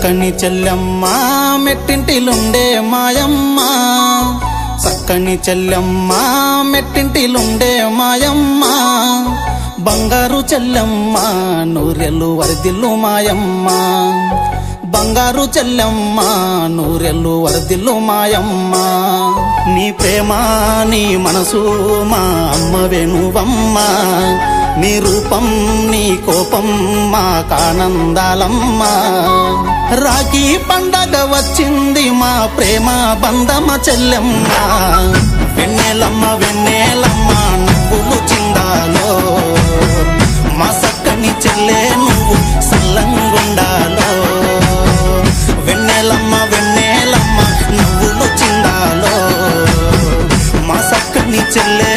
చక్కని చెల్లెమ్మ మెట్టింటిలుండే మాయమ్మ చక్కని చెల్లెమ్మ మెట్టింటిలుండే మాయమ్మ బంగారు చెల్లెమ్మ నూరెళ్ళు వరదిల్లు మాయమ్మ బంగారు చెల్లెమ్మ నూరెళ్ళు వరదిల్లు మాయమ్మ నీ ప్రేమ నీ మనసు మా అమ్మవే నువ్వమ్మ నీ రూపం నీ కోపం మా కానందాలమ్మ రాఖీ పండగ వచ్చింది మా ప్రేమ బంధమ చెల్లెమ్మ వెన్నెలమ్మ వెన్నెలమ్మ నువ్వులు చిందాలో మా సక్కని చెల్లె నువ్వు సల్లంగుండాలో వెన్నెలమ్మ వెన్నెలమ్మ నువ్వులు చిందాలో మా సక్కని చెల్లె